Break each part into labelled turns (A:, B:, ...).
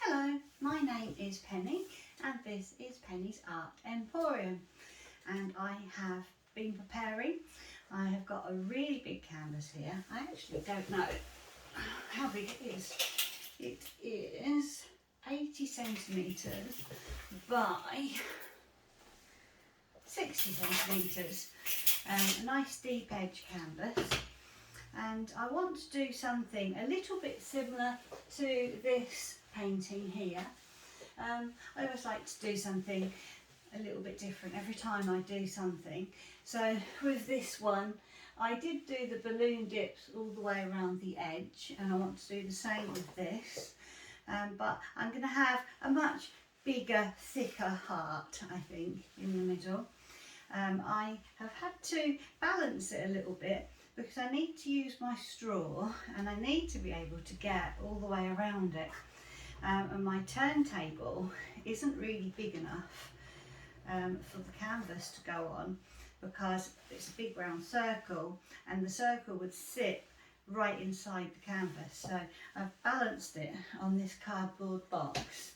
A: Hello, my name is Penny and this is Penny's Art Emporium, and I have been preparing. I have got a really big canvas here. I actually don't know how big it is. It is 80 centimetres by 60 centimetres, a nice deep edge canvas, and I want to do something a little bit similar to this painting here. I always like to do something a little bit different every time I do something. So with this one, I did do the balloon dips all the way around the edge, and I want to do the same with this, but I'm going to have a much bigger, thicker heart, I think, in the middle. I have had to balance it a little bit because I need to use my straw and I need to be able to get all the way around it. And my turntable isn't really big enough for the canvas to go on, because it's a big round circle and the circle would sit right inside the canvas. So I've balanced it on this cardboard box,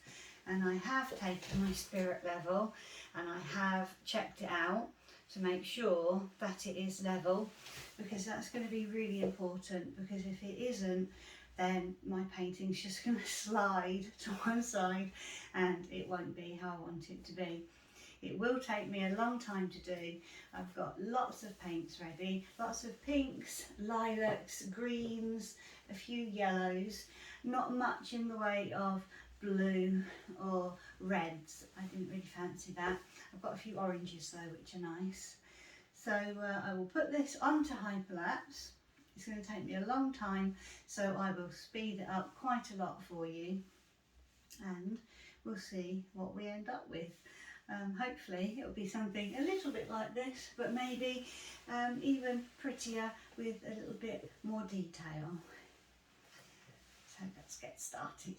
A: and I have taken my spirit level and I have checked it out to make sure that it is level, because that's going to be really important, because if it isn't, then my painting's just going to slide to one side and it won't be how I want it to be. It will take me a long time to do. I've got lots of paints ready, lots of pinks, lilacs, greens, a few yellows, not much in the way of blue or reds. I didn't really fancy that. I've got a few oranges though, which are nice. So I will put this onto hyperlapse. It's going to take me a long time, so I will speed it up quite a lot for you, and we'll see what we end up with. Hopefully it'll be something a little bit like this, but maybe even prettier with a little bit more detail. So let's get started.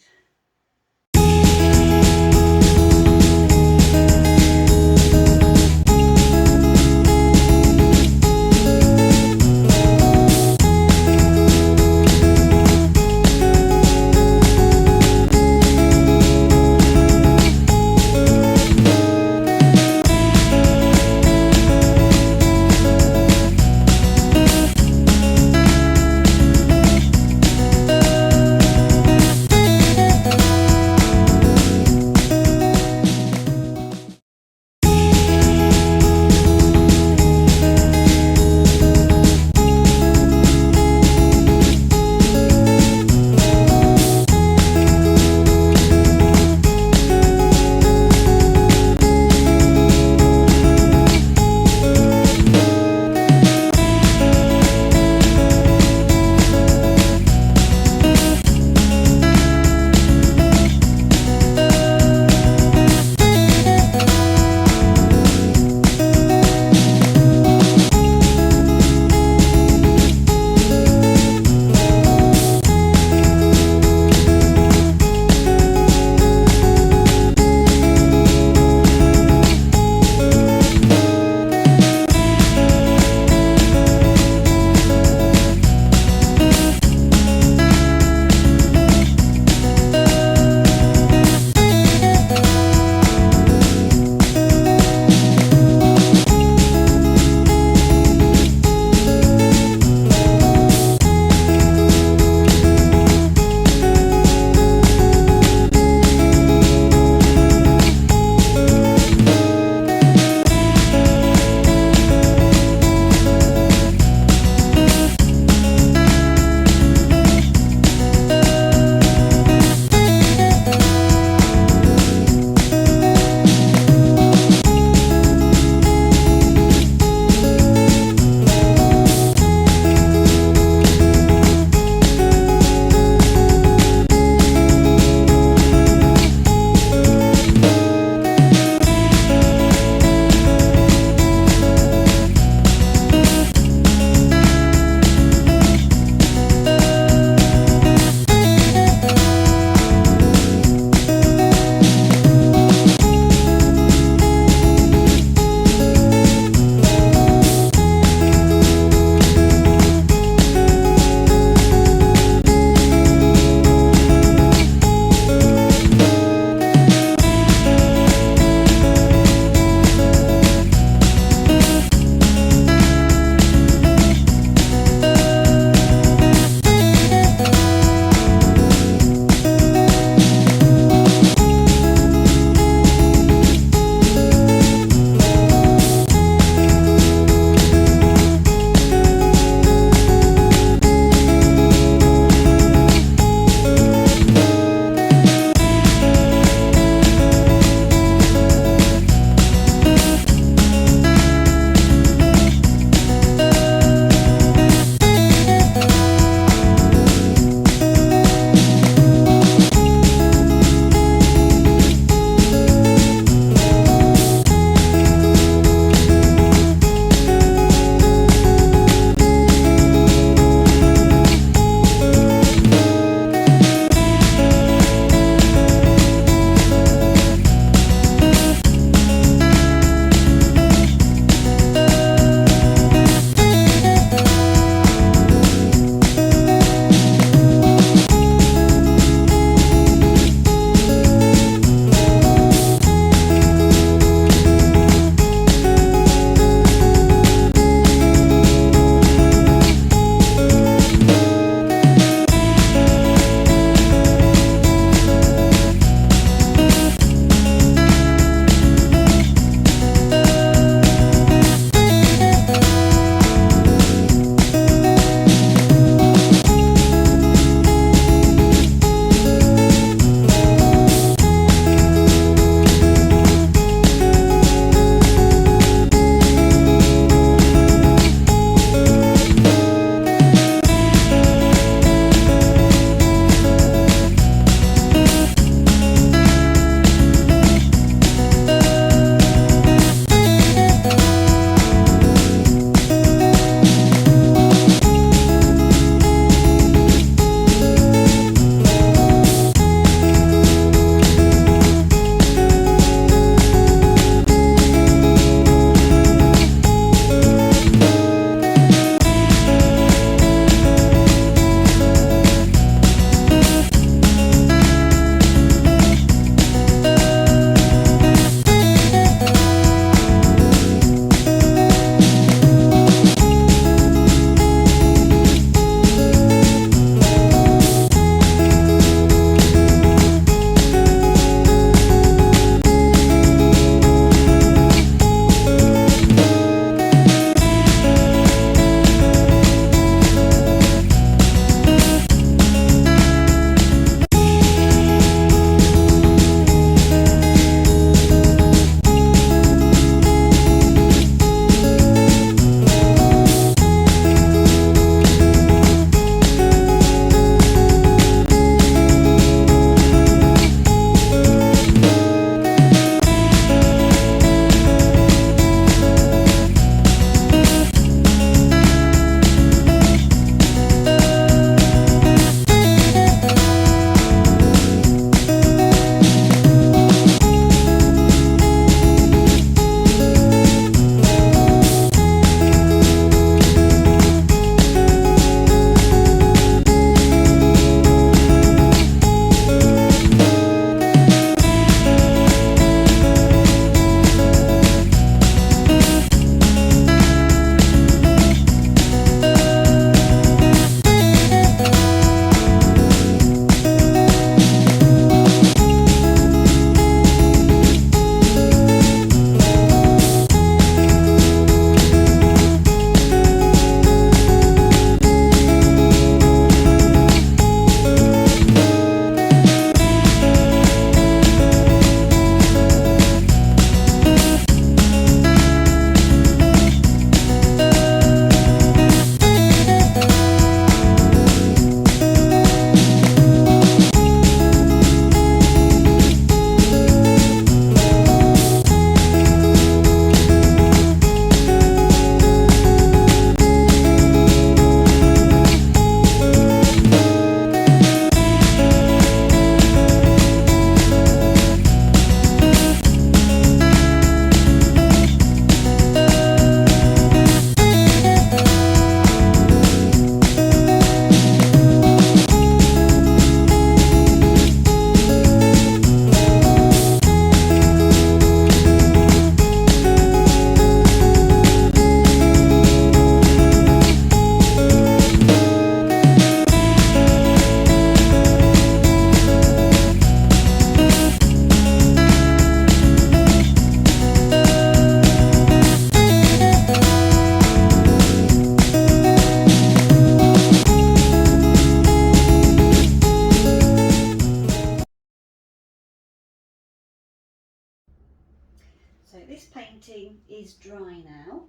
A: painting is dry now,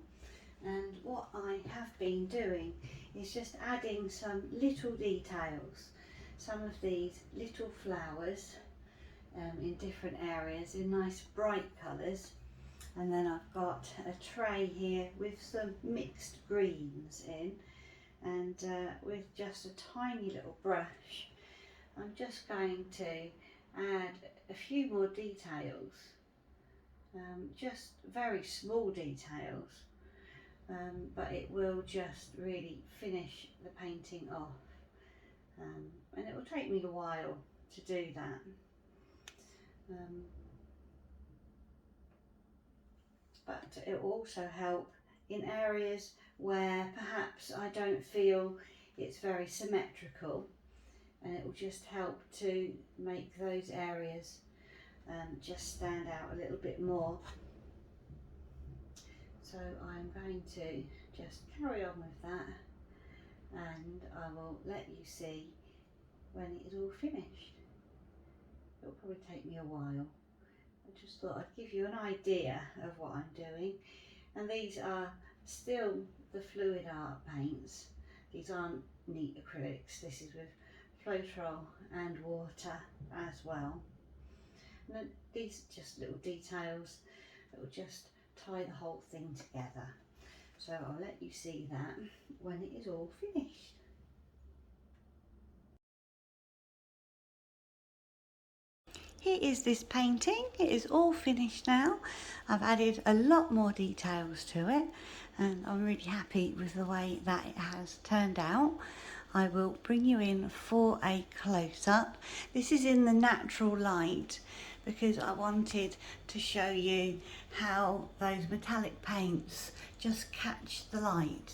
A: and what I have been doing is just adding some little details, some of these little flowers in different areas in nice bright colours. And then I've got a tray here with some mixed greens in, and with just a tiny little brush I'm just going to add a few more details, just very small details, but it will just really finish the painting off, and it will take me a while to do that. But it will also help in areas where perhaps I don't feel it's very symmetrical, and it will just help to make those areas just stand out a little bit more. So I'm going to just carry on with that, and I will let you see when it is all finished. It'll probably take me a while. I just thought I'd give you an idea of what I'm doing. And these are still the fluid art paints. These aren't neat acrylics. This is with Floetrol and water as well. And then these are just little details that will just tie the whole thing together. So I'll let you see that when it is all finished. Here is this painting. It is all finished now. I've added a lot more details to it, and I'm really happy with the way that it has turned out. I will bring you in for a close-up. This is in the natural light because I wanted to show you how those metallic paints just catch the light,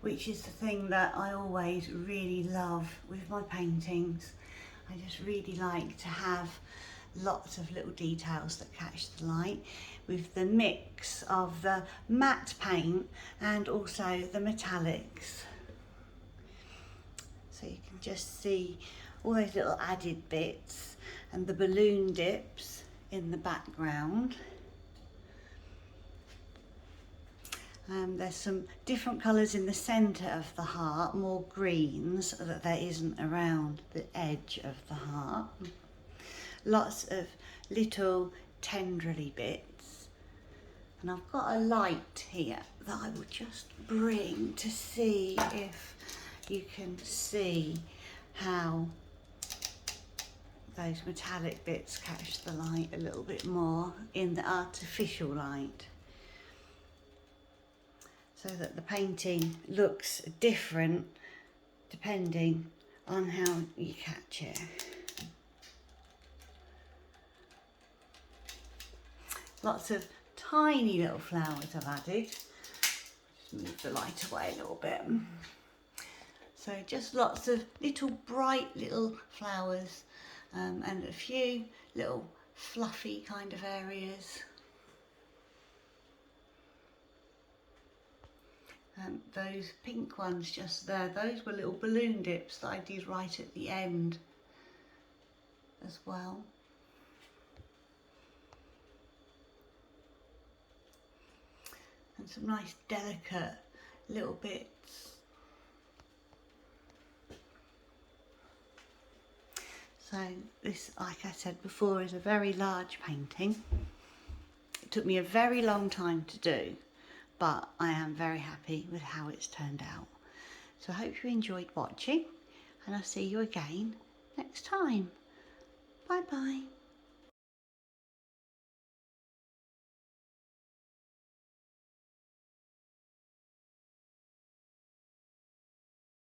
A: which is the thing that I always really love with my paintings. I just really like to have lots of little details that catch the light, with the mix of the matte paint and also the metallics. So you can just see all those little added bits and the balloon dips in the background. There's some different colours in the centre of the heart, more greens that there isn't around the edge of the heart. Lots of little tendrily bits, and I've got a light here that I will just bring to see if you can see how those metallic bits catch the light a little bit more in the artificial light, so that the painting looks different depending on how you catch it. Lots of tiny little flowers I've added. Just move the light away a little bit. So just lots of little bright little flowers, and a few little fluffy kind of areas. Those pink ones just there, those were little balloon dips that I did right at the end as well. And some nice delicate little bits. So this, like I said before, is a very large painting. It took me a very long time to do, but I am very happy with how it's turned out. So I hope you enjoyed watching, and I'll see you again next time. Bye bye.